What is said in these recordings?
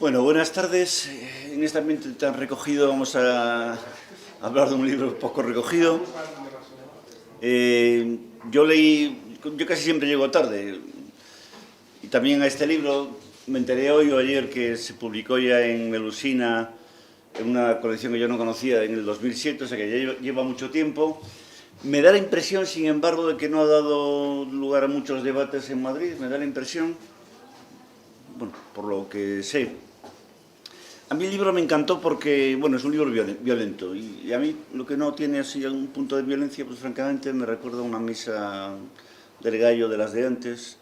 Bueno, buenas tardes. En este ambiente tan recogido vamos a hablar de un libro poco recogido. Yo casi siempre llego tarde, y también a este libro me enteré hoy o ayer que se publicó ya en Melusina, en una colección que yo no conocía, en el 2007, o sea que ya lleva mucho tiempo. Me da la impresión, sin embargo, de que no ha dado lugar a muchos debates en Madrid. Me da la impresión, bueno, por lo que sé. A mí el libro me encantó porque, bueno, es un libro violento, y a mí lo que no tiene así un punto de violencia, pues francamente me recuerda a una misa del gallo de las de antes,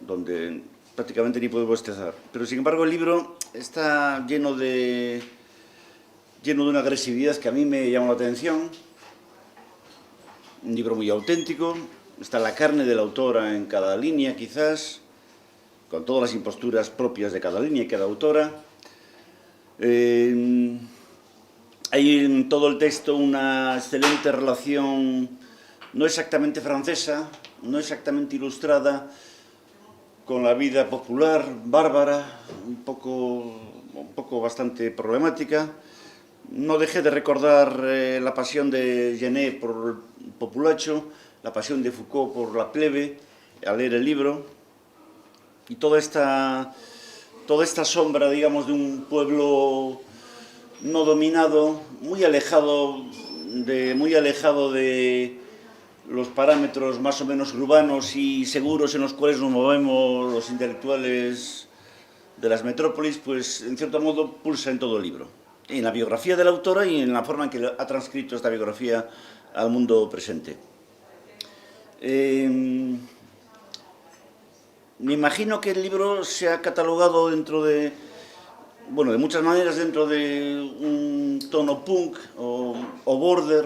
donde prácticamente ni puedo bostezar. Pero sin embargo el libro está lleno de una agresividad que a mí me llama la atención. Un libro muy auténtico, está la carne de la autora en cada línea quizás, con todas las imposturas propias de cada línea y cada autora. Hay en todo el texto una excelente relación, no exactamente francesa, no exactamente ilustrada, con la vida popular, bárbara, un poco bastante problemática. No dejé de recordar la pasión de Genet por el populacho, la pasión de Foucault por la plebe, al leer el libro, y toda esta sombra, digamos, de un pueblo no dominado, muy alejado de los parámetros más o menos urbanos y seguros en los cuales nos movemos los intelectuales de las metrópolis, pues en cierto modo pulsa en todo el libro, en la biografía de la autora y en la forma en que ha transcrito esta biografía al mundo presente. Me imagino que el libro se ha catalogado dentro de, bueno, de muchas maneras, dentro de un tono punk o border,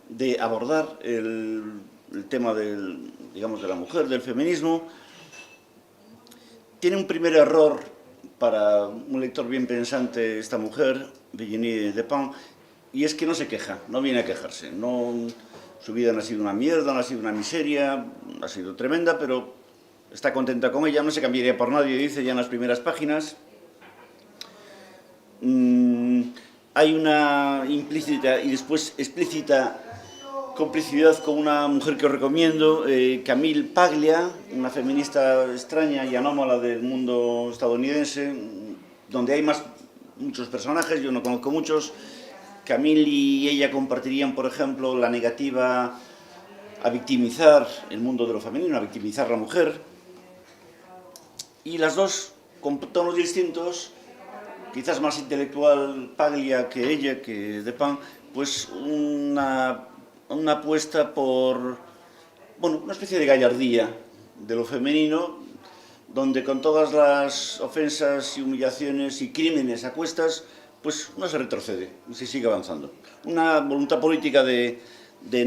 de abordar el tema digamos, de la mujer, del feminismo. Tiene un primer error para un lector bien pensante esta mujer, Virginie Despentes, y es que no se queja, no viene a quejarse. Su vida no ha sido una mierda, no ha sido una miseria, ha sido tremenda, pero está contenta con ella, no se cambiaría por nadie, dice ya en las primeras páginas. Hay una implícita y después explícita complicidad con una mujer que os recomiendo, Camille Paglia, una feminista extraña y anómala del mundo estadounidense, donde hay muchos personajes, yo no conozco muchos. Camille y ella compartirían, por ejemplo, la negativa a victimizar el mundo de lo femenino, a victimizar a la mujer. Y las dos, con tonos distintos, quizás más intelectual Paglia que ella, que Despentes, pues una apuesta por, bueno, una especie de gallardía de lo femenino, donde con todas las ofensas y humillaciones y crímenes a cuestas, pues no se retrocede, se sigue avanzando. Una voluntad política de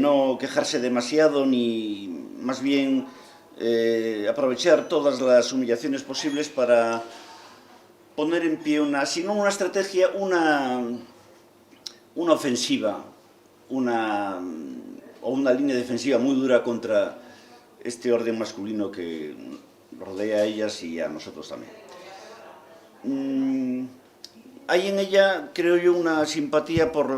no quejarse demasiado, ni más bien aprovechar todas las humillaciones posibles para poner en pie si no una estrategia, una ofensiva, o una línea defensiva muy dura contra este orden masculino que rodea a ellas y a nosotros también. Hay en ella, creo yo, una simpatía por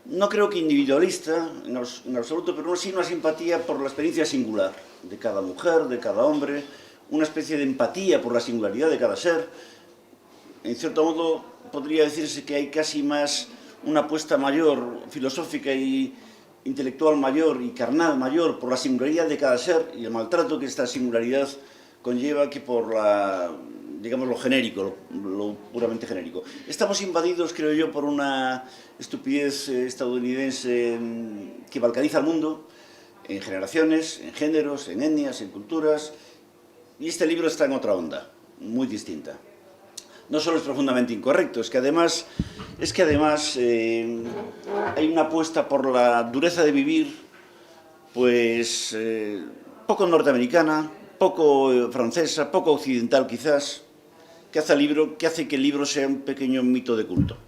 no creo que individualista en absoluto, pero sí una simpatía por la experiencia singular de cada mujer, de cada hombre, una especie de empatía por la singularidad de cada ser. En cierto modo podría decirse que hay casi más una apuesta mayor, filosófica y intelectual mayor y carnal mayor por la singularidad de cada ser y el maltrato que esta singularidad conlleva que por digamos, lo genérico, lo puramente genérico. Estamos invadidos, creo yo, por una estupidez estadounidense que balcaniza al mundo en generaciones, en géneros, en etnias, en culturas, y este libro está en otra onda, muy distinta. No solo es profundamente incorrecto, es que además hay una apuesta por la dureza de vivir, pues poco norteamericana, poco francesa, poco occidental quizás, que hace que el libro sea un pequeño mito de culto.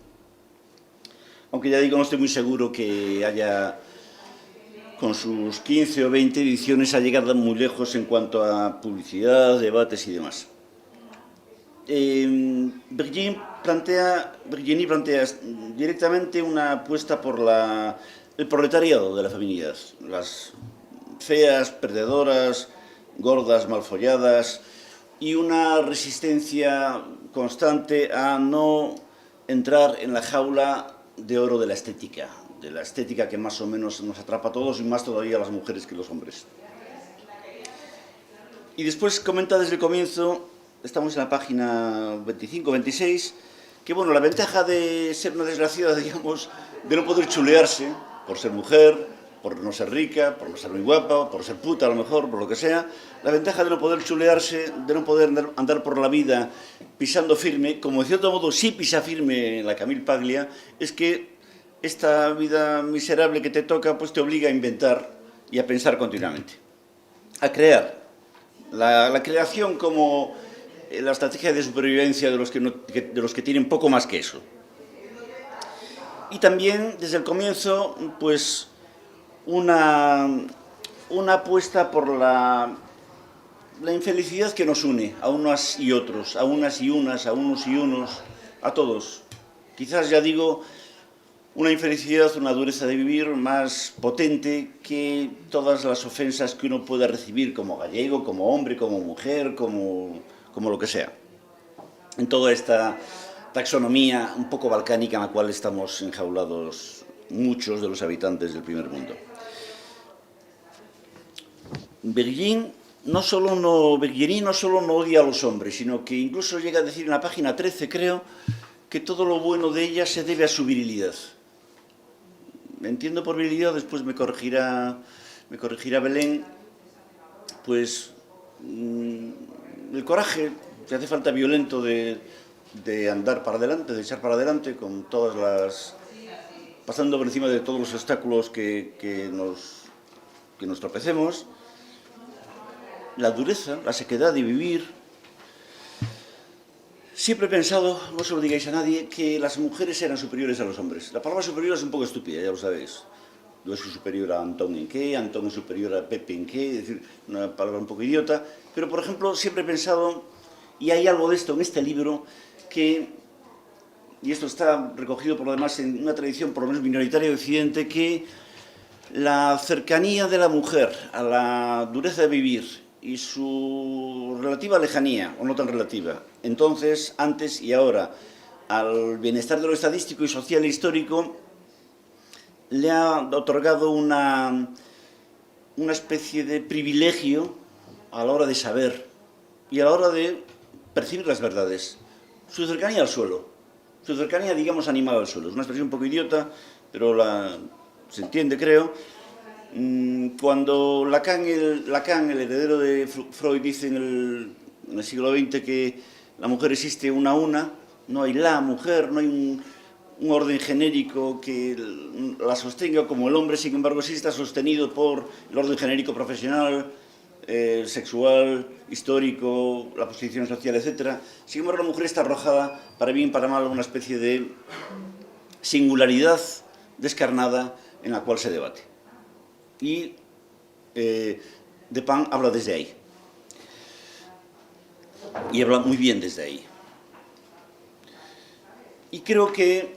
Aunque ya digo, no estoy muy seguro que haya, con sus 15 o 20 ediciones, ha llegado muy lejos en cuanto a publicidad, debates y demás. Virginie plantea directamente una apuesta por el proletariado de la feminidad, las feas, perdedoras, gordas, mal folladas, y una resistencia constante a no entrar en la jaula de oro de la estética que más o menos nos atrapa a todos y más todavía a las mujeres que los hombres. Y después comenta desde el comienzo, estamos en la página 25-26, que bueno, la ventaja de ser una desgraciada, digamos, de no poder chulearse por ser mujer, por no ser rica, por no ser muy guapa, por ser puta a lo mejor, por lo que sea, la ventaja de no poder chulearse, de no poder andar por la vida pisando firme, como de cierto modo sí pisa firme la Camille Paglia, es que esta vida miserable que te toca pues te obliga a inventar y a pensar continuamente, a crear. La creación como la estrategia de supervivencia de los que tienen poco más que eso. Y también, desde el comienzo, pues una apuesta por la infelicidad que nos une a unas y otros, a unas y unas, a unos y unos, a todos. Quizás, ya digo, una infelicidad, una dureza de vivir más potente que todas las ofensas que uno pueda recibir como gallego, como hombre, como mujer, como lo que sea. En toda esta taxonomía un poco balcánica en la cual estamos enjaulados muchos de los habitantes del primer mundo. Virginie no solo no odia a los hombres, sino que incluso llega a decir en la página 13, creo, que todo lo bueno de ella se debe a su virilidad. Entiendo por virilidad, después me corregirá Belén, pues el coraje que hace falta violento de andar para adelante, de echar para adelante, con todas las... pasando por encima de todos los obstáculos que nos tropecemos, la dureza, la sequedad de vivir. Siempre he pensado, no se lo digáis a nadie, que las mujeres eran superiores a los hombres. La palabra superior es un poco estúpida, ya lo sabéis. Yo soy superior a Antón en qué, Antón es superior a Pepe en qué, es decir, una palabra un poco idiota. Pero, por ejemplo, siempre he pensado, y hay algo de esto en este libro, que, y esto está recogido por lo demás en una tradición por lo menos minoritaria de Occidente, que la cercanía de la mujer a la dureza de vivir y su relativa lejanía, o no tan relativa, entonces, antes y ahora, al bienestar de lo estadístico y social e histórico, le ha otorgado una especie de privilegio a la hora de saber y a la hora de percibir las verdades. Su cercanía al suelo, su cercanía, digamos, animal al suelo. Es una expresión un poco idiota, pero se entiende, creo. Cuando Lacan, el heredero de Freud, dice en el siglo XX que la mujer existe una a una, no hay la mujer, no hay un orden genérico que la sostenga como el hombre, sin embargo sí está sostenido por el orden genérico profesional, sexual, histórico, la posición social, etc. Sin embargo la mujer está arrojada, para bien y para mal, a una especie de singularidad descarnada en la cual se debate. Y Despins habla desde ahí. Y habla muy bien desde ahí. Y creo que,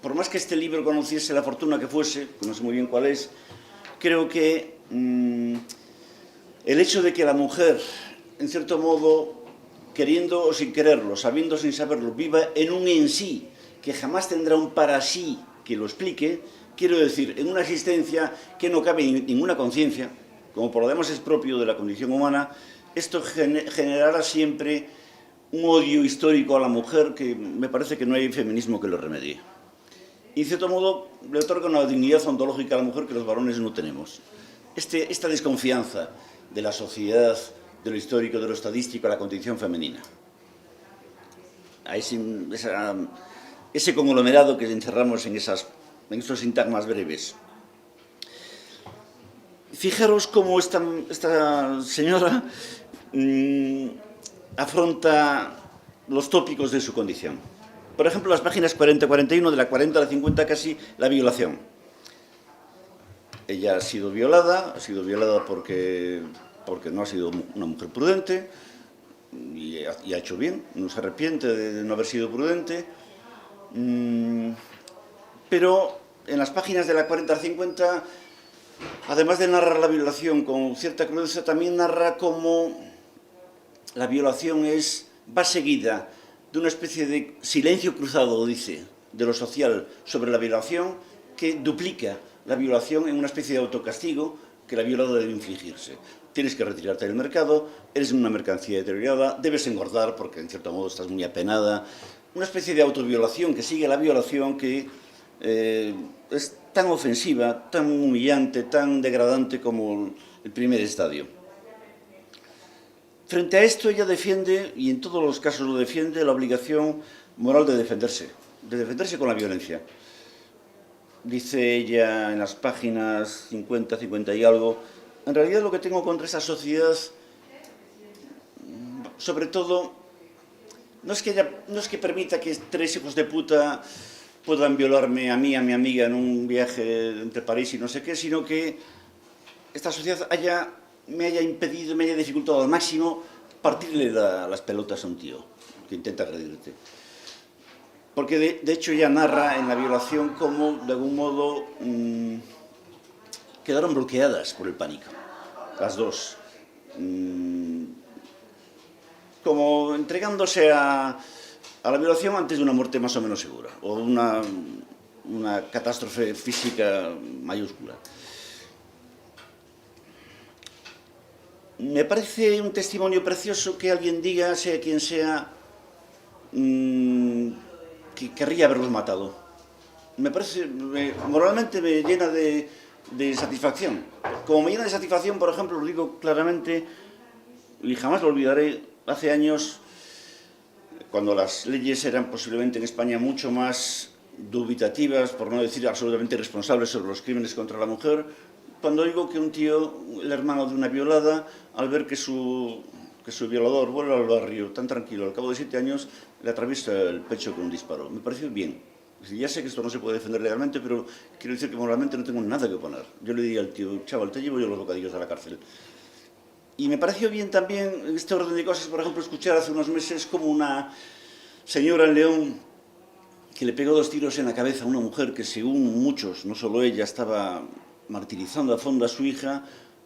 por más que este libro conociese la fortuna que fuese, que no sé muy bien cuál es, creo que el hecho de que la mujer, en cierto modo, queriendo o sin quererlo, sabiendo o sin saberlo, viva en un en sí, que jamás tendrá un para sí que lo explique, quiero decir, en una existencia que no cabe en ninguna conciencia, como por lo demás es propio de la condición humana, esto generará siempre un odio histórico a la mujer que me parece que no hay feminismo que lo remedie. Y, en cierto modo, le otorga una dignidad ontológica a la mujer que los varones no tenemos. Esta desconfianza de la sociedad, de lo histórico, de lo estadístico, a la condición femenina. A ese conglomerado que encerramos en esos sintagmas breves. Fijaros cómo esta señora afronta los tópicos de su condición. Por ejemplo, las páginas 40-41, de la 40 a la 50 casi, la violación. Ella ha sido violada porque no ha sido una mujer prudente, y ha hecho bien, no se arrepiente de no haber sido prudente, pero en las páginas de la 40 al 50, además de narrar la violación con cierta crudeza, también narra cómo la violación va seguida de una especie de silencio cruzado, dice, de lo social sobre la violación, que duplica la violación en una especie de autocastigo que la violada debe infligirse. Tienes que retirarte del mercado, eres una mercancía deteriorada, debes engordar porque en cierto modo estás muy apenada. Una especie de autoviolación que sigue la violación que es tan ofensiva, tan humillante, tan degradante como el primer estadio. Frente a esto ella defiende, y en todos los casos lo defiende, la obligación moral de defenderse con la violencia. Dice ella en las páginas 50, 50 y algo, en realidad lo que tengo contra esta sociedad, sobre todo, no es que permita que 3 hijos de puta puedan violarme a mí, a mi amiga, en un viaje entre París y no sé qué, sino que esta sociedad me haya impedido, me haya dificultado al máximo partirle las pelotas a un tío que intenta agredirte. Porque de hecho ella narra en la violación cómo de algún modo quedaron bloqueadas por el pánico, las dos, como entregándose a la violación antes de una muerte más o menos segura, o una catástrofe física mayúscula. Me parece un testimonio precioso que alguien diga, sea quien sea, que querría haberlos matado. Me parece, moralmente me llena de satisfacción. Como me llena de satisfacción, por ejemplo, lo digo claramente, y jamás lo olvidaré, hace años, cuando las leyes eran posiblemente en España mucho más dubitativas, por no decir absolutamente responsables sobre los crímenes contra la mujer, cuando digo que un tío, el hermano de una violada, al ver que su violador vuelve al barrio tan tranquilo, al cabo de 7 años, le atraviesa el pecho con un disparo. Me pareció bien. Ya sé que esto no se puede defender legalmente, pero quiero decir que moralmente no tengo nada que oponer. Yo le diría al tío, chaval, te llevo yo los bocadillos a la cárcel. Y me pareció bien también, en este orden de cosas, por ejemplo, escuchar hace unos meses como una señora en León que le pegó 2 tiros en la cabeza a una mujer que, según muchos, no solo ella, estaba martirizando a fondo a su hija,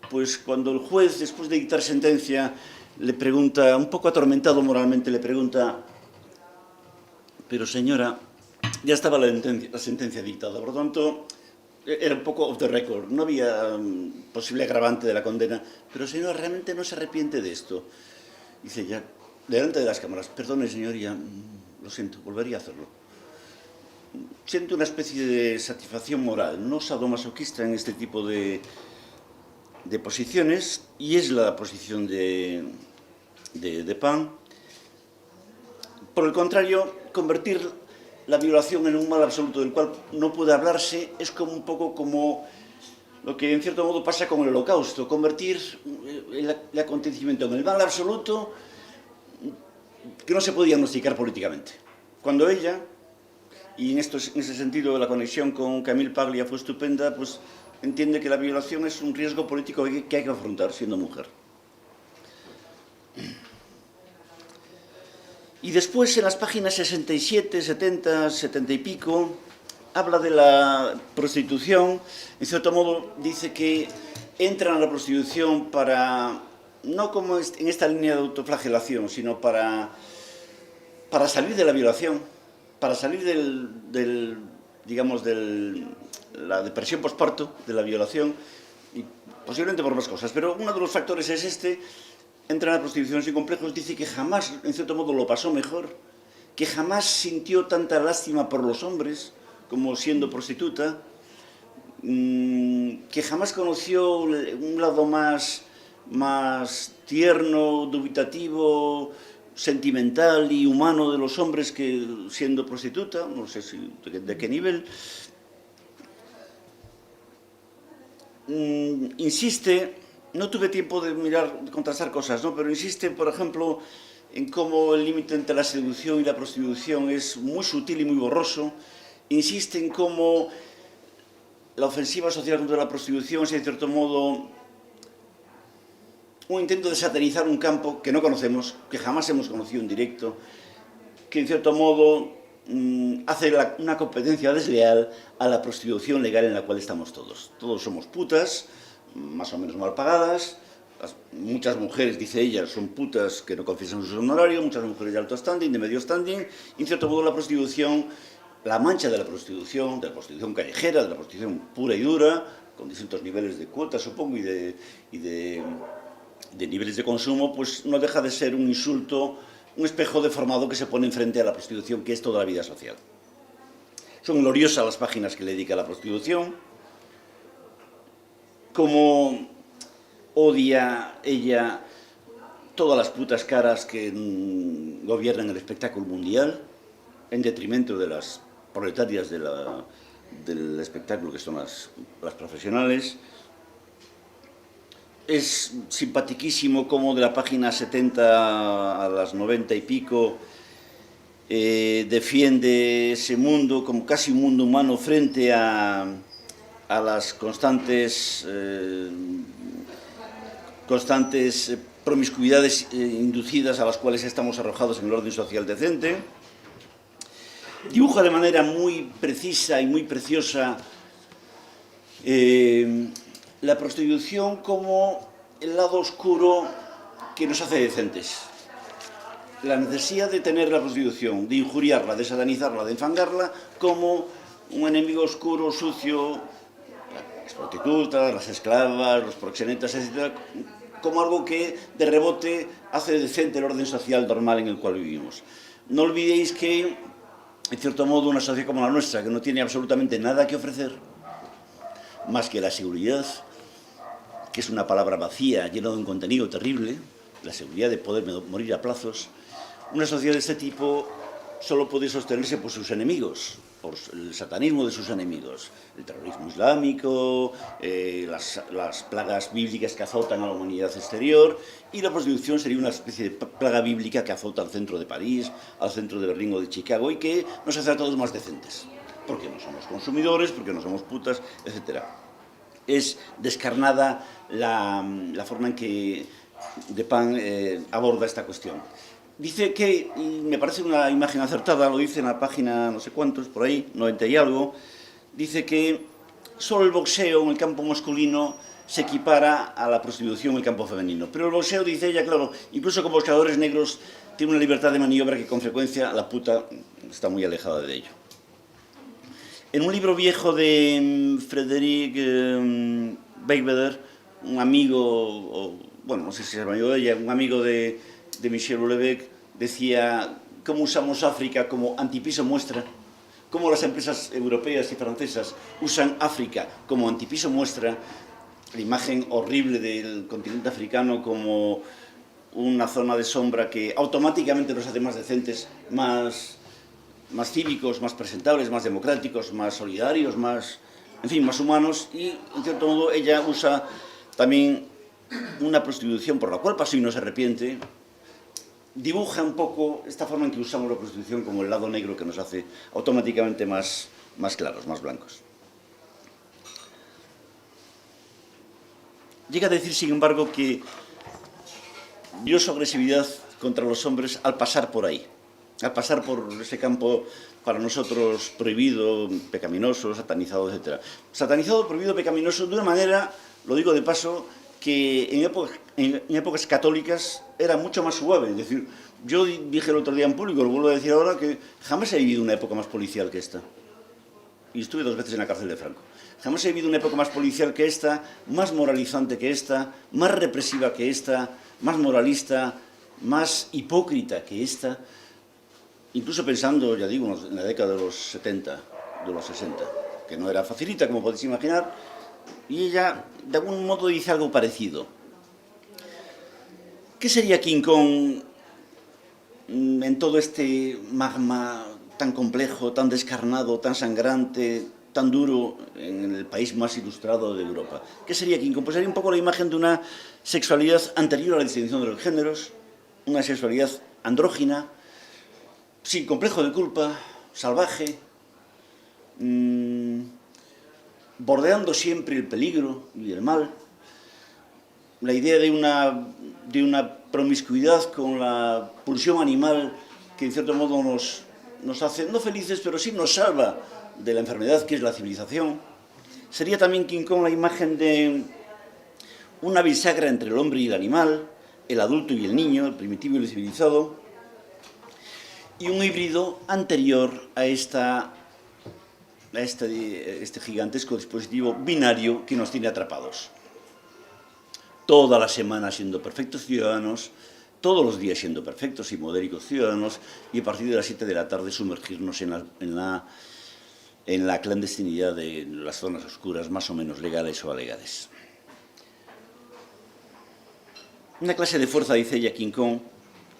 pues cuando el juez, después de dictar sentencia, le pregunta, un poco atormentado moralmente, le pregunta, pero señora, ya estaba la sentencia dictada, por lo tanto, era un poco off the record, no había posible agravante de la condena, pero señora, ¿realmente no se arrepiente de esto? Dice ya, delante de las cámaras, perdone señoría, lo siento, volvería a hacerlo. Siento una especie de satisfacción moral, no sadomasoquista en este tipo de posiciones, y es la posición de Pan. Por el contrario, convertir la violación en un mal absoluto del cual no puede hablarse es como un poco como lo que en cierto modo pasa con el Holocausto, convertir el acontecimiento en el mal absoluto que no se puede diagnosticar políticamente. Cuando ella, y en ese sentido la conexión con Camille Paglia fue estupenda, pues entiende que la violación es un riesgo político que hay que afrontar siendo mujer. Y después, en las páginas 67, 70, 70 y pico, habla de la prostitución. En cierto modo, dice que entran a la prostitución para, no como en esta línea de autoflagelación, sino para salir de la violación, para salir digamos, de la depresión posparto, de la violación, y posiblemente por más cosas. Pero uno de los factores es este. Entra en la prostitución sin complejos, dice que jamás, en cierto modo, lo pasó mejor, que jamás sintió tanta lástima por los hombres como siendo prostituta, que jamás conoció un lado más tierno, dubitativo, sentimental y humano de los hombres que siendo prostituta, no sé de qué nivel. Insiste. No tuve tiempo de contrastar cosas, ¿no? Pero insiste, por ejemplo, en cómo el límite entre la seducción y la prostitución es muy sutil y muy borroso. Insiste en cómo la ofensiva social contra la prostitución es, en cierto modo, un intento de satanizar un campo que no conocemos, que jamás hemos conocido en directo, que en cierto modo hace una competencia desleal a la prostitución legal en la cual estamos todos. Todos somos putas, más o menos mal pagadas. Muchas mujeres, dice ella, son putas que no confiesan su honorario, muchas mujeres de alto standing, de medio standing, y en cierto modo la prostitución, la mancha de la prostitución callejera, de la prostitución pura y dura, con distintos niveles de cuotas, supongo, y de niveles de consumo, pues no deja de ser un insulto, un espejo deformado que se pone enfrente a la prostitución, que es toda la vida social. Son gloriosas las páginas que le dedica a la prostitución, como odia ella todas las putas caras que gobiernan el espectáculo mundial, en detrimento de las proletarias del espectáculo, que son las profesionales. Es simpatiquísimo como de la página 70 a las 90 y pico defiende ese mundo como casi un mundo humano frente a las constantes promiscuidades inducidas a las cuales estamos arrojados en el orden social decente. Dibuja de manera muy precisa y muy preciosa la prostitución como el lado oscuro que nos hace decentes. La necesidad de tener la prostitución, de injuriarla, de satanizarla, de enfangarla como un enemigo oscuro, sucio, las prostitutas, las esclavas, los proxenetas, etc., como algo que de rebote hace decente el orden social normal en el cual vivimos. No olvidéis que, en cierto modo, una sociedad como la nuestra, que no tiene absolutamente nada que ofrecer, más que la seguridad, que es una palabra vacía, llena de un contenido terrible, la seguridad de poder morir a plazos, una sociedad de este tipo solo puede sostenerse por sus enemigos, por el satanismo de sus enemigos, el terrorismo islámico, las plagas bíblicas que azotan a la humanidad exterior, y la prostitución sería una especie de plaga bíblica que azota al centro de París, al centro de Berlín o de Chicago, y que nos hace a todos más decentes, porque no somos consumidores, porque no somos putas, etc. Es descarnada la forma en que Depin aborda esta cuestión. Dice que, y me parece una imagen acertada, lo dice en la página no sé cuántos, por ahí, 90 y algo, dice que solo el boxeo en el campo masculino se equipara a la prostitución en el campo femenino. Pero el boxeo, dice ella, claro, incluso con boxeadores negros, tiene una libertad de maniobra que con frecuencia la puta está muy alejada de ello. En un libro viejo de Frédéric Beigbeder, un amigo, bueno, no sé si es amigo de ella, un amigo de Michel Houellebecq, decía cómo usamos África como antipiso muestra, cómo las empresas europeas y francesas usan África como antipiso muestra, la imagen horrible del continente africano como una zona de sombra que automáticamente nos hace más decentes, más cívicos, más presentables, más democráticos, más solidarios, en fin, más humanos, y en cierto modo ella usa también una prostitución por la cual pasó y no se arrepiente. Dibuja un poco esta forma en que usamos la prostitución como el lado negro que nos hace automáticamente más claros, más blancos. Llega a decir, sin embargo, que vio su agresividad contra los hombres al pasar por ahí, al pasar por ese campo para nosotros prohibido, pecaminoso, satanizado, etc. Satanizado, prohibido, pecaminoso, de una manera, lo digo de paso, que en épocas católicas era mucho más suave. Es decir, yo dije el otro día en público, lo vuelvo a decir ahora, que jamás he vivido una época más policial que esta. Y estuve 2 veces en la cárcel de Franco. Jamás he vivido una época más policial que esta, más moralizante que esta, más represiva que esta, más moralista, más hipócrita que esta. Incluso pensando, ya digo, en la década de los 70, de los 60, que no era facilita, como podéis imaginar. Y ella, de algún modo, dice algo parecido. ¿Qué sería King Kong en todo este magma tan complejo, tan descarnado, tan sangrante, tan duro en el país más ilustrado de Europa? ¿Qué sería King Kong? Pues sería un poco la imagen de una sexualidad anterior a la distinción de los géneros, una sexualidad andrógina, sin complejo de culpa, salvaje, bordeando siempre el peligro y el mal, la idea de una promiscuidad con la pulsión animal que en cierto modo nos hace, no felices, pero sí nos salva de la enfermedad que es la civilización. Sería también King Kong la imagen de una bisagra entre el hombre y el animal, el adulto y el niño, el primitivo y el civilizado, y un híbrido anterior a este gigantesco dispositivo binario que nos tiene atrapados. Toda la semana siendo perfectos ciudadanos, todos los días siendo perfectos y modéricos ciudadanos, y a partir de las 7 de la tarde sumergirnos en la clandestinidad de las zonas oscuras, más o menos legales o alegales. Una clase de fuerza, dice ella, King Kong,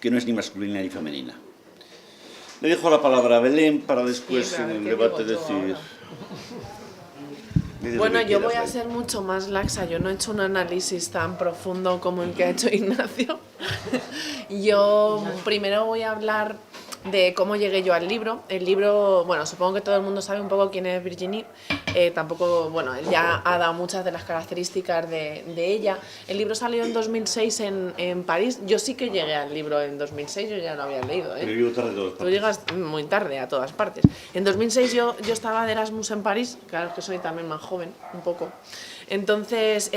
que no es ni masculina ni femenina. Le dejo la palabra a Belén para después en el debate decir... Bueno, yo voy a ser mucho más laxa. Yo no he hecho un análisis tan profundo como el que ha hecho Ignacio. Yo primero voy a hablar de cómo llegué yo al libro. El libro, bueno, supongo que todo el mundo sabe un poco quién es Virginie. Tampoco, bueno, él ya ha dado muchas de las características de ella. El libro salió en 2006 en París. Yo sí que llegué al libro en 2006, yo ya lo había leído, ¿eh? Pero llego tarde a todas partes. Tú llegas muy tarde a todas partes. En 2006 yo estaba de Erasmus en París, claro que soy también más joven, un poco. Entonces,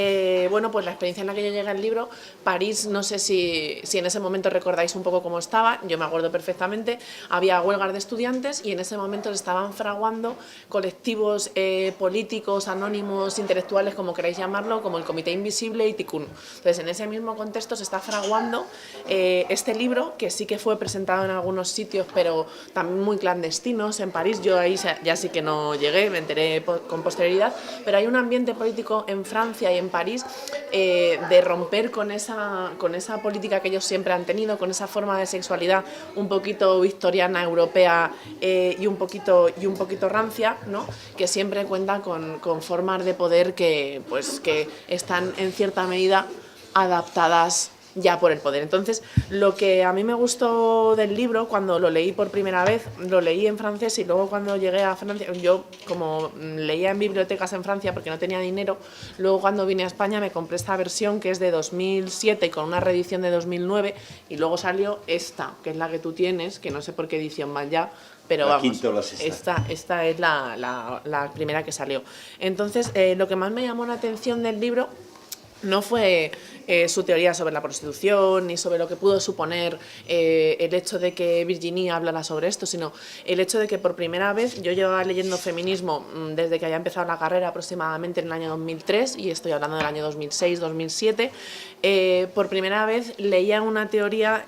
bueno, pues la experiencia en la que yo llegué al libro, París, no sé si en ese momento recordáis un poco cómo estaba, yo me acuerdo perfectamente, había huelgas de estudiantes y en ese momento se estaban fraguando colectivos políticos, anónimos, intelectuales, como queráis llamarlo, como el Comité Invisible y Tikkun. Entonces, en ese mismo contexto se está fraguando este libro, que sí que fue presentado en algunos sitios, pero también muy clandestinos, en París. Yo ahí ya sí que no llegué, me enteré con posterioridad, pero hay un ambiente político en Francia y en París de romper con esa política que ellos siempre han tenido, con esa forma de sexualidad un poquito victoriana, europea y un poquito rancia, ¿no? Que siempre cuenta con formas de poder que están en cierta medida adaptadas ya por el poder. Entonces, lo que a mí me gustó del libro, cuando lo leí por primera vez, lo leí en francés y luego cuando llegué a Francia, yo como leía en bibliotecas en Francia porque no tenía dinero, luego cuando vine a España me compré esta versión que es de 2007 con una reedición de 2009 y luego salió esta, que es la que tú tienes, que no sé por qué edición van ya, pero la vamos, quinta o la sexta. esta es la primera que salió. Entonces, lo que más me llamó la atención del libro no fue su teoría sobre la prostitución ni sobre lo que pudo suponer el hecho de que Virginie hablara sobre esto, sino el hecho de que por primera vez yo llevaba leyendo feminismo desde que había empezado la carrera aproximadamente en el año 2003 y estoy hablando del año 2006-2007. Por primera vez leía una teoría,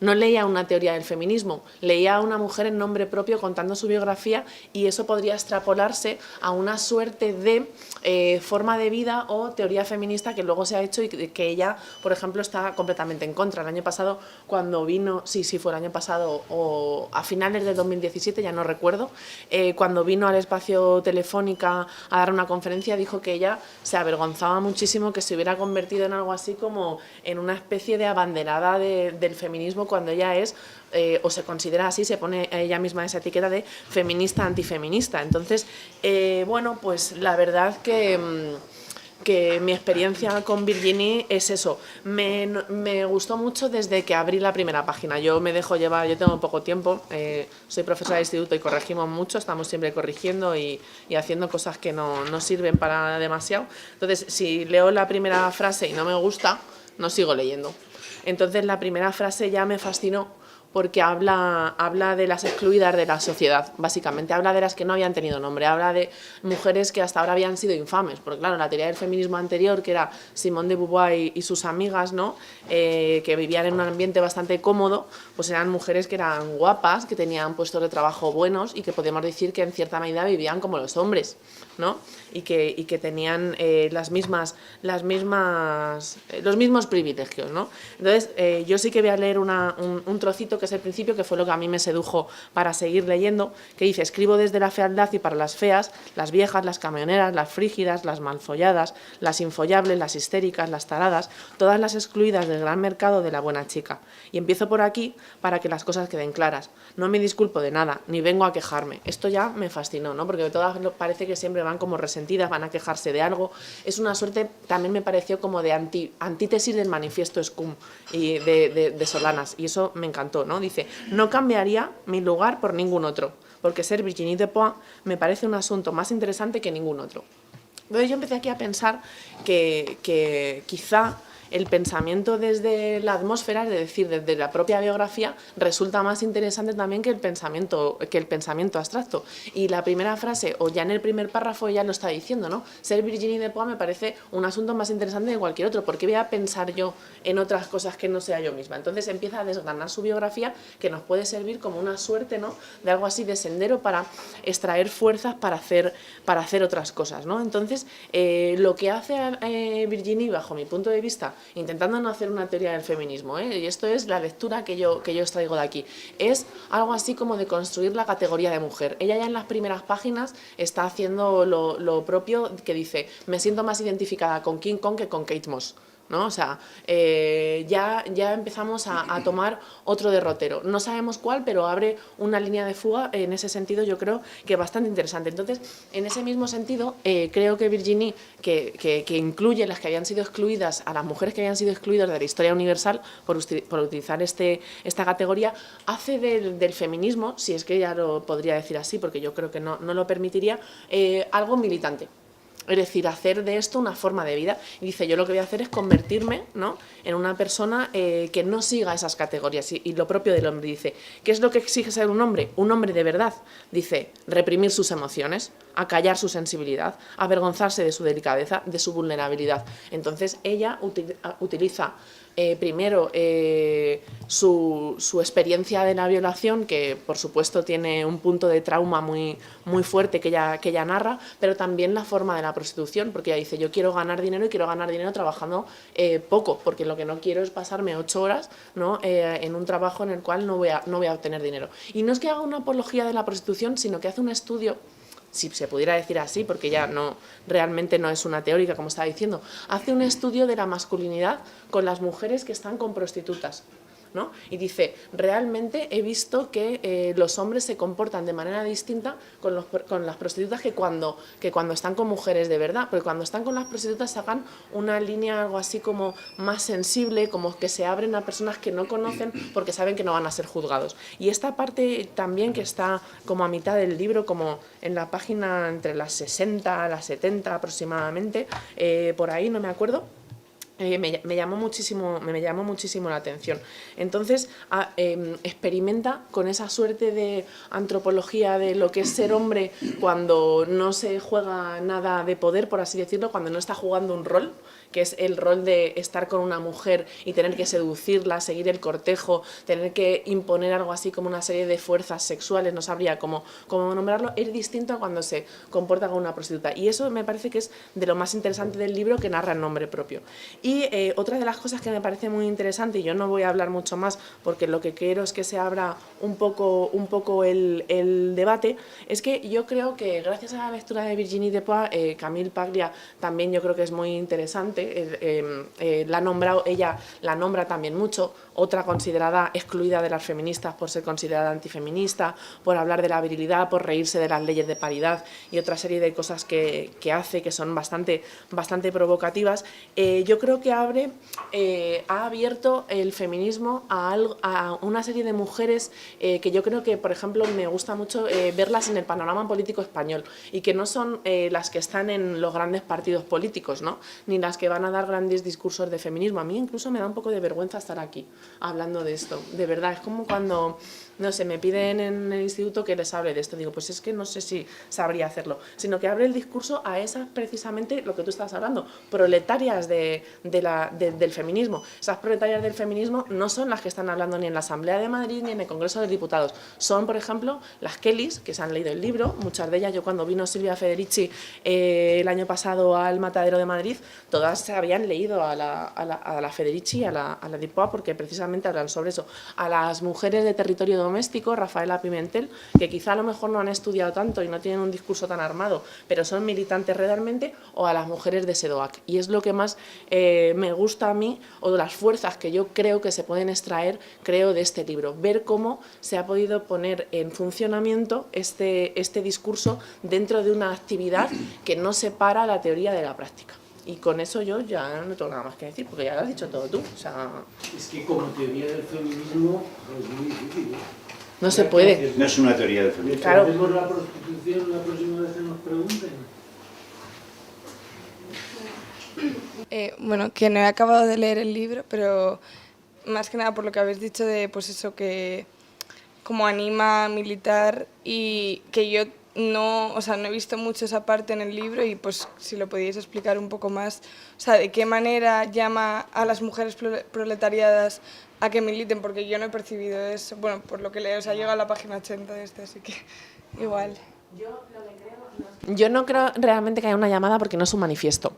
no leía una teoría del feminismo, leía a una mujer en nombre propio contando su biografía y eso podría extrapolarse a una suerte de forma de vida o teoría feminista que luego se ha hecho y que ella, por ejemplo, está completamente en contra. El año pasado, cuando vino, sí fue el año pasado, o a finales del 2017, ya no recuerdo, cuando vino al Espacio Telefónica a dar una conferencia, dijo que ella se avergonzaba muchísimo que se hubiera convertido en algo así como en una especie de abanderada del feminismo cuando ella es, o se considera así, se pone ella misma esa etiqueta de feminista antifeminista. Entonces, bueno, pues la verdad que mi experiencia con Virginie es eso. Me gustó mucho desde que abrí la primera página. Yo me dejo llevar, yo tengo poco tiempo, soy profesora de instituto y corregimos mucho, estamos siempre corrigiendo y haciendo cosas que no sirven para demasiado. Entonces, si leo la primera frase y no me gusta, no sigo leyendo. Entonces, la primera frase ya me fascinó porque habla de las excluidas de la sociedad, básicamente. Habla de las que no habían tenido nombre, habla de mujeres que hasta ahora habían sido infames, porque claro, la teoría del feminismo anterior, que era Simone de Beauvoir y sus amigas, ¿no? Que vivían en un ambiente bastante cómodo, pues eran mujeres que eran guapas, que tenían puestos de trabajo buenos y que podemos decir que en cierta medida vivían como los hombres, ¿no? Y que tenían los mismos privilegios, ¿no? Entonces, yo sí que voy a leer un trocito que es el principio, que fue lo que a mí me sedujo para seguir leyendo, que dice: escribo desde la fealdad y para las feas, las viejas, las camioneras, las frígidas, las malfolladas, las infollables, las histéricas, las taradas, todas las excluidas del gran mercado de la buena chica. Y empiezo por aquí para que las cosas queden claras. No me disculpo de nada, ni vengo a quejarme. Esto ya me fascinó, ¿no? Porque todas parece que siempre van como resentidas, van a quejarse de algo. Es una suerte, también me pareció como de antítesis del manifiesto Scum y de Solanas, y eso me encantó, ¿no? Dice: no cambiaría mi lugar por ningún otro, porque ser Virginie Despentes me parece un asunto más interesante que ningún otro. Entonces yo empecé aquí a pensar que quizá el pensamiento desde la atmósfera, es decir, desde la propia biografía, resulta más interesante también que el pensamiento abstracto. Y la primera frase, o ya en el primer párrafo, ya lo está diciendo, ¿no? Ser Virginie Despentes me parece un asunto más interesante que cualquier otro. ¿Por qué voy a pensar yo en otras cosas que no sea yo misma? Entonces empieza a desgranar su biografía, que nos puede servir como una suerte, ¿no?, de algo así, de sendero para extraer fuerzas para hacer otras cosas, ¿no? Entonces, lo que hace Virginie, bajo mi punto de vista, intentando no hacer una teoría del feminismo, y esto es la lectura que yo extraigo de aquí, es algo así como de construir la categoría de mujer. Ella ya en las primeras páginas está haciendo lo propio, que dice: me siento más identificada con King Kong que con Kate Moss, ¿no? O sea, ya empezamos a tomar otro derrotero. No sabemos cuál, pero abre una línea de fuga en ese sentido, yo creo que bastante interesante. Entonces, en ese mismo sentido, creo que Virginie, que incluye las que habían sido excluidas, a las mujeres que habían sido excluidas de la historia universal por utilizar esta categoría, hace del feminismo, si es que ella lo podría decir así, porque yo creo que no lo permitiría, algo militante. Es decir, hacer de esto una forma de vida. Y dice: yo lo que voy a hacer es convertirme, ¿no?, en una persona que no siga esas categorías. Y lo propio del hombre, dice: ¿qué es lo que exige ser un hombre? Un hombre de verdad. Dice: reprimir sus emociones, acallar su sensibilidad, avergonzarse de su delicadeza, de su vulnerabilidad. Entonces ella utiliza primero su experiencia de la violación, que por supuesto tiene un punto de trauma muy fuerte que ella narra, pero también la forma de la prostitución, porque ella dice: yo quiero ganar dinero, y quiero ganar dinero trabajando poco, porque lo que no quiero es pasarme 8 horas, ¿no?, en un trabajo en el cual no voy a obtener dinero. Y no es que haga una apología de la prostitución, sino que hace un estudio, si se pudiera decir así, porque ya realmente no es una teórica, como estaba diciendo, hace un estudio de la masculinidad con las mujeres que están con prostitutas, ¿no? Y dice: realmente he visto que los hombres se comportan de manera distinta con las prostitutas que cuando están con mujeres de verdad, porque cuando están con las prostitutas sacan una línea algo así como más sensible, como que se abren a personas que no conocen porque saben que no van a ser juzgados. Y esta parte también, que está como a mitad del libro, como en la página entre las 60 a las 70 aproximadamente, por ahí, no me acuerdo, me llamó muchísimo la atención. Entonces experimenta con esa suerte de antropología de lo que es ser hombre cuando no se juega nada de poder, por así decirlo, cuando no está jugando un rol, que es el rol de estar con una mujer y tener que seducirla, seguir el cortejo, tener que imponer algo así como una serie de fuerzas sexuales, no sabría cómo nombrarlo. Es distinto a cuando se comporta con una prostituta, y eso me parece que es de lo más interesante del libro, que narra en nombre propio. Y otra de las cosas que me parece muy interesante, y yo no voy a hablar mucho más porque lo que quiero es que se abra un poco el debate, es que yo creo que gracias a la lectura de Virginie Despentes, Camille Paglia también yo creo que es muy interesante. Ella la nombra también mucho, otra considerada excluida de las feministas por ser considerada antifeminista, por hablar de la virilidad, por reírse de las leyes de paridad y otra serie de cosas que hace, que son bastante provocativas. Yo creo que ha abierto el feminismo a una serie de mujeres que yo creo que, por ejemplo, me gusta mucho verlas en el panorama político español, y que no son las que están en los grandes partidos políticos, ¿no?, ni las que van a dar grandes discursos de feminismo. A mí incluso me da un poco de vergüenza estar aquí hablando de esto, de verdad. Es como cuando, no sé, me piden en el instituto que les hable de esto, digo, pues es que no sé si sabría hacerlo, sino que abre el discurso a esas, precisamente lo que tú estás hablando, proletarias del feminismo. Esas proletarias del feminismo no son las que están hablando ni en la Asamblea de Madrid ni en el Congreso de Diputados, son, por ejemplo, las Kellys, que se han leído el libro, muchas de ellas. Yo cuando vino Silvia Federici el año pasado al Matadero de Madrid, todas se habían leído a la Federici, a la Dupont, porque precisamente hablan sobre eso. A las mujeres de territorio doméstico, Rafaela Pimentel, que quizá a lo mejor no han estudiado tanto y no tienen un discurso tan armado, pero son militantes realmente, o a las mujeres de SEDOAC. Y es lo que más me gusta a mí, o de las fuerzas que yo creo que se pueden extraer, creo, de este libro. Ver cómo se ha podido poner en funcionamiento este discurso dentro de una actividad que no separa la teoría de la práctica. Y con eso yo ya no tengo nada más que decir, porque ya lo has dicho todo tú. O sea, es que como teoría del feminismo es muy difícil, ¿eh? No se puede. No es una teoría del feminismo. Claro. ¿Defendemos la prostitución la próxima vez que nos pregunten? Bueno, que no he acabado de leer el libro, pero más que nada por lo que habéis dicho de, pues eso, que como anima a militar, y que yo no, o sea, no he visto mucho esa parte en el libro, y pues si lo podíais explicar un poco más, o sea, de qué manera llama a las mujeres proletariadas a que militen, porque yo no he percibido eso, bueno, por lo que leo, o sea, llega a la página 80 de este, así que igual. Yo no creo realmente que haya una llamada, porque no es un manifiesto,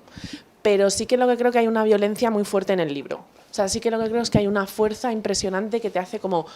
pero sí que lo que creo que hay una violencia muy fuerte en el libro. O sea, sí que lo que creo es que hay una fuerza impresionante que te hace como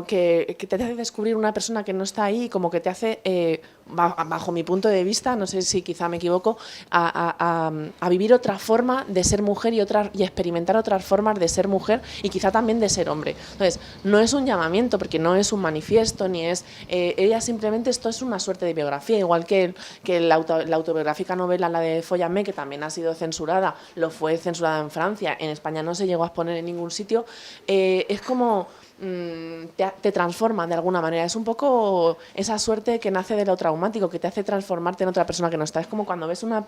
que te hace descubrir una persona que no está ahí, y como que te hace, bajo mi punto de vista, no sé si quizá me equivoco, a vivir otra forma de ser mujer y experimentar otras formas de ser mujer, y quizá también de ser hombre. Entonces, no es un llamamiento, porque no es un manifiesto, ni es... ella simplemente, esto es una suerte de biografía, igual que la autobiográfica novela, la de Fóllame, que también ha sido censurada, lo fue censurada en Francia, en España no se llegó a exponer en ningún sitio. Es como te transforma de alguna manera. Es un poco esa suerte que nace de lo traumático, que te hace transformarte en otra persona que no está. Es como cuando ves una...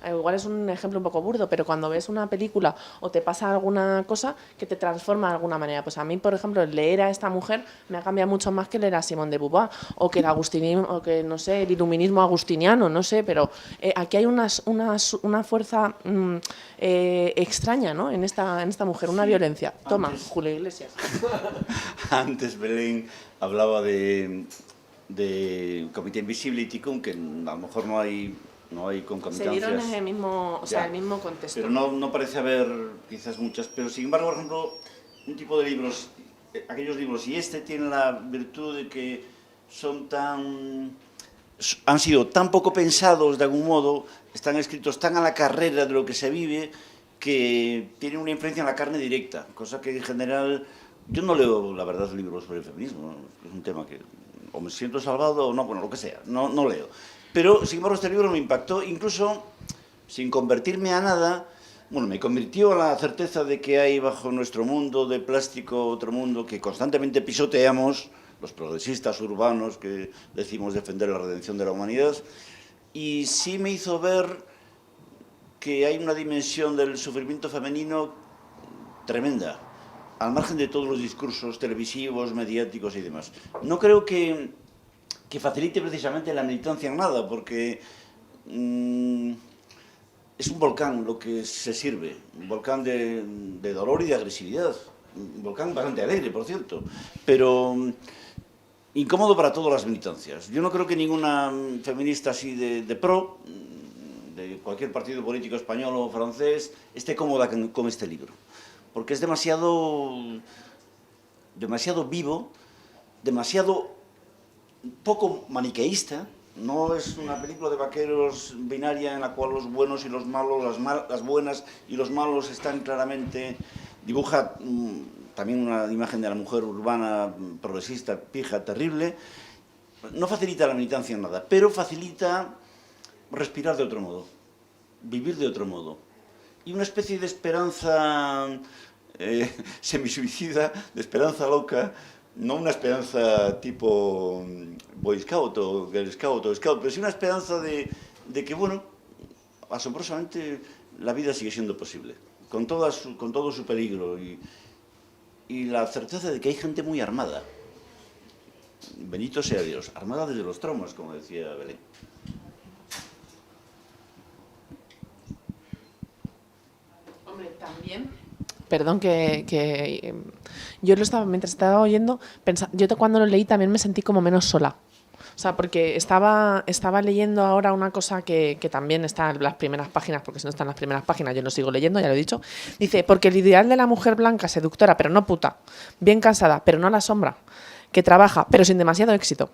igual es un ejemplo un poco burdo, pero cuando ves una película o te pasa alguna cosa que te transforma de alguna manera. Pues a mí, por ejemplo, leer a esta mujer me ha cambiado mucho más que leer a Simone de Beauvoir, o que el agustinismo, o que, no sé, el iluminismo agustiniano, no sé, pero aquí hay una fuerza extraña, ¿no?, en esta mujer, una violencia. Toma, Julio Iglesias. Antes Belén hablaba de Comité Invisible y Ticún, que a lo mejor no hay concomitancias. Se dieron en el mismo, o sea, el mismo contexto. Pero no parece haber quizás muchas. Pero sin embargo, por ejemplo, un tipo de libros, aquellos libros, y este tiene la virtud de que han sido tan poco pensados de algún modo, están escritos tan a la carrera de lo que se vive, que tienen una influencia en la carne directa, cosa que en general... Yo no leo, la verdad, libros sobre el feminismo, es un tema que o me siento salvado o no, bueno, lo que sea, no leo. Pero, sin embargo, este libro me impactó, incluso sin convertirme a nada. Bueno, me convirtió a la certeza de que hay bajo nuestro mundo de plástico otro mundo que constantemente pisoteamos, los progresistas urbanos que decimos defender la redención de la humanidad, y sí me hizo ver que hay una dimensión del sufrimiento femenino tremenda, al margen de todos los discursos televisivos, mediáticos y demás. No creo que facilite precisamente la militancia en nada, porque es un volcán lo que se sirve, un volcán de dolor y de agresividad, un volcán bastante alegre, por cierto, pero incómodo para todas las militancias. Yo no creo que ninguna feminista así de pro, de cualquier partido político español o francés, esté cómoda con este libro, porque es demasiado vivo, demasiado poco maniqueísta. No es una película de vaqueros binaria en la cual los buenos y los malos, las buenas y los malos están claramente... Dibuja también una imagen de la mujer urbana, progresista, pija, terrible. No facilita la militancia en nada, pero facilita respirar de otro modo, vivir de otro modo. Y una especie de esperanza semisuicida, de esperanza loca, no una esperanza tipo Boy Scout o Girl Scout o Scout, pero sí una esperanza de que, bueno, asombrosamente la vida sigue siendo posible, con todo su peligro y la certeza de que hay gente muy armada. Bendito sea Dios, armada desde los traumas, como decía Belén. Hombre, también... Perdón, que yo mientras estaba oyendo, yo cuando lo leí también me sentí como menos sola. O sea, porque estaba leyendo ahora una cosa que también está en las primeras páginas, porque si no está en las primeras páginas yo no sigo leyendo, ya lo he dicho. Dice, porque el ideal de la mujer blanca, seductora, pero no puta, bien cansada, pero no la sombra, que trabaja, pero sin demasiado éxito,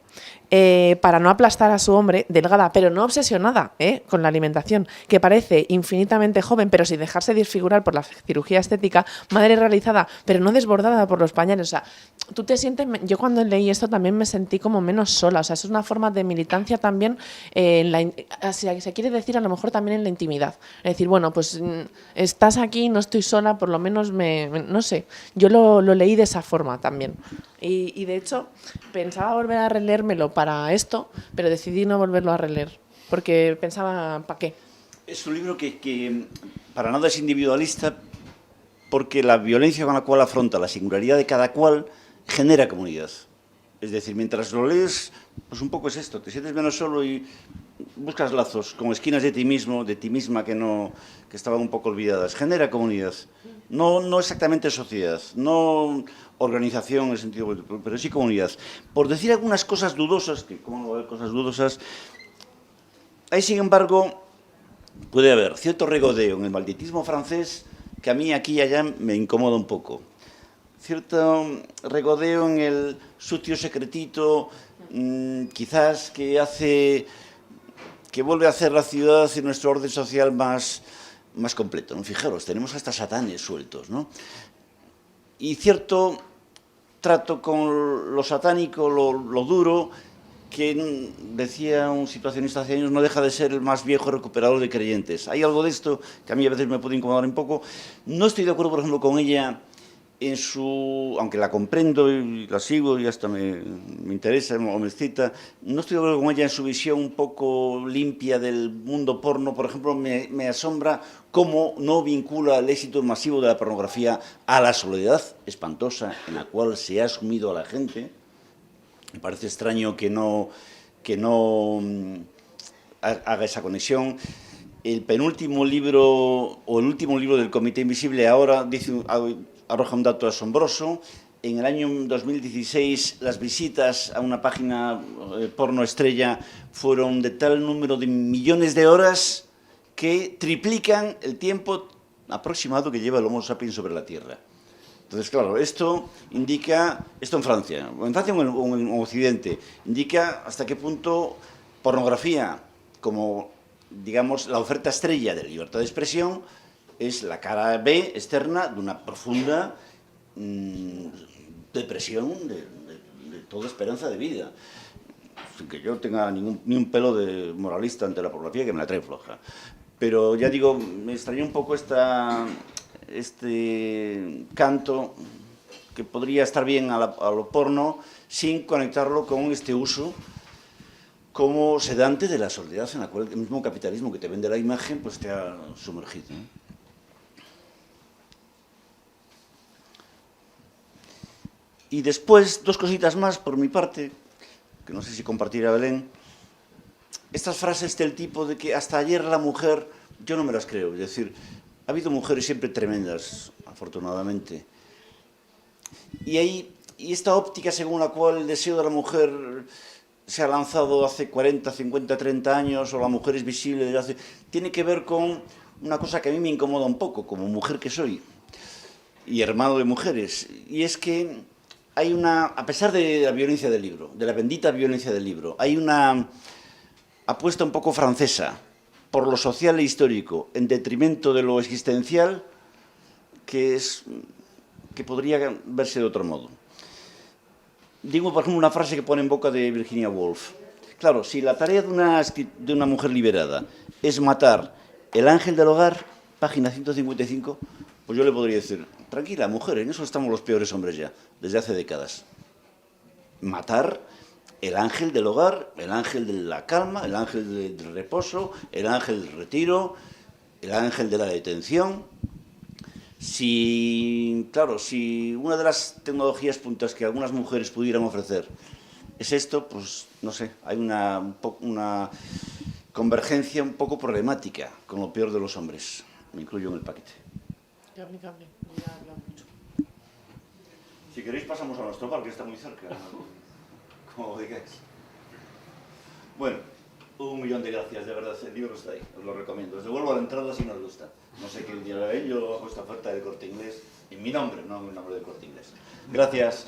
para no aplastar a su hombre, delgada, pero no obsesionada con la alimentación, que parece infinitamente joven, pero sin dejarse desfigurar por la cirugía estética, madre realizada, pero no desbordada por los pañales. O sea, tú te sientes... Yo cuando leí esto también me sentí como menos sola. O sea, es una forma de militancia también, se quiere decir a lo mejor también en la intimidad. Es decir, bueno, pues estás aquí, no estoy sola, por lo menos no sé. Yo lo leí de esa forma también. Y de hecho, pensaba volver a releérmelo para esto, pero decidí no volverlo a releer, porque pensaba, ¿para qué? Es un libro que para nada es individualista, porque la violencia con la cual afronta la singularidad de cada cual genera comunidad. Es decir, mientras lo lees, pues un poco es esto, te sientes menos solo y buscas lazos, como esquinas de ti mismo, de ti misma que estaban un poco olvidadas. Genera comunidad. No exactamente sociedad, no organización en el sentido, pero sí comunidad. Por decir algunas cosas dudosas, que como no va a haber cosas dudosas, hay sin embargo, puede haber cierto regodeo en el malditismo francés que a mí aquí y allá me incomoda un poco. Cierto regodeo en el sucio secretito, quizás que vuelve a hacer la ciudad y nuestro orden social más completo, ¿no? Fijaros, tenemos hasta satanes sueltos, ¿no? Y cierto trato con lo satánico, lo duro, que decía un situacionista hace años, no deja de ser el más viejo recuperador de creyentes. Hay algo de esto que a mí a veces me puede incomodar un poco. No estoy de acuerdo, por ejemplo, con ella aunque la comprendo y la sigo y hasta me interesa o me excita, no estoy de acuerdo con ella en su visión un poco limpia del mundo porno. Por ejemplo, me asombra cómo no vincula el éxito masivo de la pornografía a la soledad espantosa en la cual se ha asumido a la gente. Me parece extraño que no haga esa conexión. El penúltimo libro, o el último libro del Comité Invisible, ahora arroja un dato asombroso. En el año 2016, las visitas a una página porno estrella fueron de tal número de millones de horas que triplican el tiempo aproximado que lleva el Homo sapiens sobre la Tierra. Entonces, claro, esto indica, esto en Francia o en Occidente, indica hasta qué punto pornografía, como, digamos, la oferta estrella de la libertad de expresión, es la cara B externa de una profunda depresión de toda esperanza de vida. Sin que yo tenga ni un pelo de moralista ante la pornografía, que me la trae floja. Pero ya digo, me extrañó un poco este canto que podría estar bien a lo porno sin conectarlo con este uso como sedante de la soledad en la cual el mismo capitalismo que te vende la imagen pues te ha sumergido, ¿no? Y después, dos cositas más por mi parte, que no sé si compartirá Belén. Estas frases del tipo de que hasta ayer la mujer, yo no me las creo. Es decir, ha habido mujeres siempre tremendas, afortunadamente. Y esta óptica según la cual el deseo de la mujer se ha lanzado hace 40, 50, 30 años, o la mujer es visible desde hace... Tiene que ver con una cosa que a mí me incomoda un poco, como mujer que soy, y hermano de mujeres. Y es que hay a pesar de la violencia del libro, de la bendita violencia del libro, hay una apuesta un poco francesa por lo social e histórico en detrimento de lo existencial que podría verse de otro modo. Digo, por ejemplo, una frase que pone en boca de Virginia Woolf. Claro, si la tarea de una mujer liberada es matar el ángel del hogar, página 155, pues yo le podría decir, tranquila, mujer, en eso estamos los peores hombres ya, desde hace décadas. Matar el ángel del hogar, el ángel de la calma, el ángel del reposo, el ángel del retiro, el ángel de la detención. Claro, si una de las tecnologías puntas que algunas mujeres pudieran ofrecer es esto, pues no sé, hay una convergencia un poco problemática con lo peor de los hombres. Me incluyo en el paquete. Si queréis pasamos a nuestro bar, que está muy cerca, como digáis. Bueno, un millón de gracias, de verdad, el libro está ahí, os lo recomiendo. Os devuelvo la entrada si no os gusta. No sé qué día lo haré, yo hago esta oferta del Corte Inglés en mi nombre, no en el nombre del Corte Inglés. Gracias.